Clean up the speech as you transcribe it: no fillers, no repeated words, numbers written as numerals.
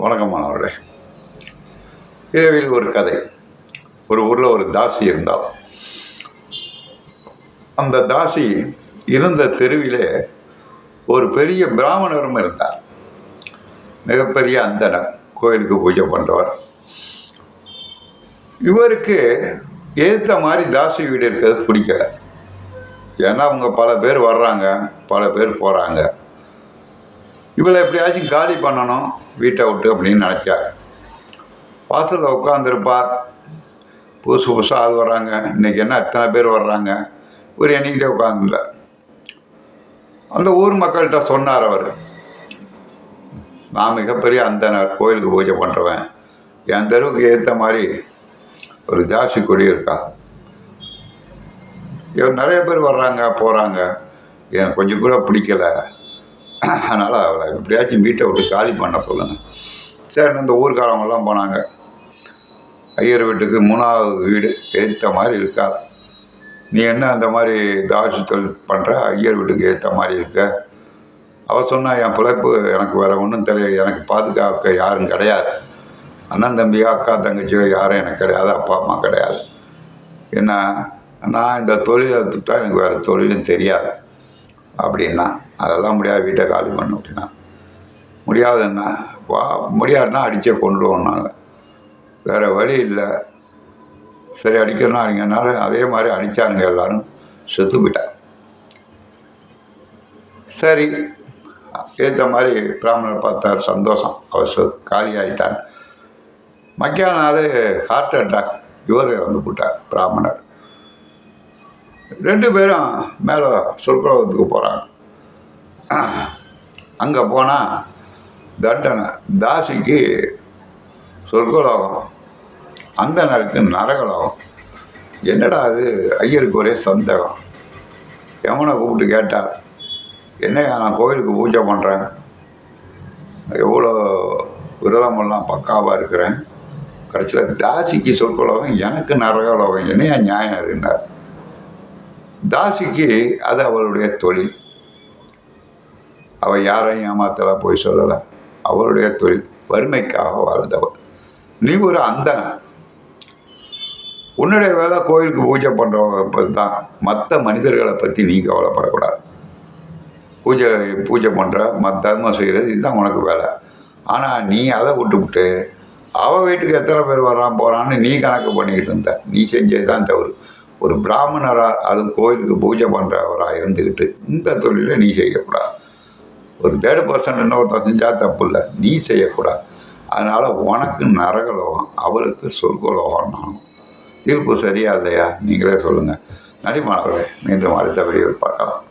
வணக்கம் மாணவர்களே. இரவில் ஒரு கதை. ஒரு ஊரில் ஒரு தாசி இருந்தால், அந்த தாசி இருந்த தெருவிலே ஒரு பெரிய பிராமணரும் இருந்தார். மிகப்பெரிய அந்தனர், கோயிலுக்கு பூஜை பண்ணுறவர். இவருக்கு ஏற்ற மாதிரி தாசி வீடு இருக்கிறது பிடிக்கல. ஏன்னா அவங்க பல பேர் வர்றாங்க, பல பேர் போகிறாங்க. இவளை எப்படியாச்சும் காலி பண்ணணும் வீட்டை விட்டு அப்படின்னு நினச்சார். வாசலில் உட்காந்துருப்பார். புதுசு புதுசாக ஆள் வர்றாங்க. இன்றைக்கி என்ன எத்தனை பேர் வர்றாங்க, ஒரு எண்ணிக்கிட்டே உட்காந்துல. அந்த ஊர் மக்கள்கிட்ட சொன்னார் அவர், நான் மிகப்பெரிய அந்தனர், கோயிலுக்கு பூஜை பண்ணுறவன். என் தெருவுக்கு ஏற்ற மாதிரி ஒரு தாசி கொடி இருக்கா. இவர் நிறைய பேர் வர்றாங்க போகிறாங்க, எனக்கு கொஞ்சம் கூட பிடிக்கலை. அதனால் அவளை எப்படியாச்சும் வீட்டை விட்டு காலி பண்ண சொல்லுங்கள். சரி, இந்த ஊர்க்காரவங்கெல்லாம் போனாங்க. ஐயர் வீட்டுக்கு 3வது வீடு ஏற்ற மாதிரி இருக்கார். நீ என்ன அந்த மாதிரி தாசி தொழில் பண்ணுற, ஐயர் வீட்டுக்கு ஏற்ற மாதிரி இருக்க? அவள் சொன்னால், என் பிழைப்பு எனக்கு வேறு ஒன்றும் தெரியாது, எனக்கு பாதுகாக்க யாரும் கிடையாது. அண்ணன் தம்பியோ அக்கா தங்கச்சியோ யாரும் எனக்கு கிடையாது, அப்பா அம்மா கிடையாது. என்ன, நான் இந்த தொழிலை விட்டுட்டா எனக்கு வேறு தொழிலும் தெரியாது அப்படின்னா. அதெல்லாம் முடியாது, வீட்டை காலி பண்ண அப்படின்னா. முடியாதுன்னா முடியாதுன்னா அடித்தே கொண்டுடுவோம்னாங்க. வேறு வழி இல்லை. சரி, அடிக்கணும்னா அடிங்கனால அதே மாதிரி அடித்தானுங்க. எல்லோரும் செத்து போயிட்டாங்க. சரி, ஏற்ற மாதிரி பிராமணர் பார்த்தார், சந்தோஷம், அவர் காலியாகிட்டார். மக்கியான நாள் ஹார்ட் அட்டாக், இவர் இறந்து போட்டார் பிராமணர். 2 பேரும் மேலே சொர்க்கலோகத்துக்கு போகிறாங்க. அங்கே போனால் தண்டனை. தாசிக்கு சொர்க்கலோகம், அந்தனருக்கு நரகலோகம். என்னடா அது, ஐயருக்கு ஒரே சந்தேகம். யமனை கூப்பிட்டு கேட்டார், என்னையா நான் கோயிலுக்கு பூஜை பண்ணுறேன், எவ்வளோ விரதமெல்லாம் பக்காவாக இருக்கிறேன், கடைசியில் தாசிக்கு சொர்க்கலோகம், எனக்கு நரகலோகம், என்னையா நியாயம் அதுன்னார். தாசிக்கு அது அவளுடைய தொழில். அவள் யாரையும் ஏமாத்தலை, போய் சொல்லலை. அவளுடைய தொழில், வறுமைக்காக வாழ்ந்தவள். நீ ஒரு அந்தனன், உன்னுடைய வேலை கோயிலுக்கு பூஜை பண்ணுறவங்க பற்றி தான். மற்ற மனிதர்களை பற்றி நீ கவலைப்படக்கூடாது. பூஜை பண்ணுற தர்மம் செய்கிறது, இதுதான் உனக்கு வேலை. ஆனால் நீ அதை விட்டுவிட்டு அவள் வீட்டுக்கு எத்தனை பேர் வர்றான் போகிறான்னு நீ கணக்கு பண்ணிக்கிட்டு இருந்த. நீ செஞ்சது தான் தவறு. ஒரு பிராமணராக, அதுவும் கோயிலுக்கு பூஜை பண்ணுறவராக இருந்துக்கிட்டு இந்த தொழிலை நீ செய்யக்கூடாது. ஒரு 3rd இன்னொருத்தன் செஞ்சால் தப்பு இல்லை, நீ செய்யக்கூடாது. அதனால் உனக்கு நரகலோகம், அவளுக்கு சொர்க்கலோகம். நானும் தீர்ப்பு சரியா இல்லையா நீங்களே சொல்லுங்கள். நன்றி மாணவர்களே. மீண்டும் அடுத்த வீடியோவில் பார்க்கலாம்.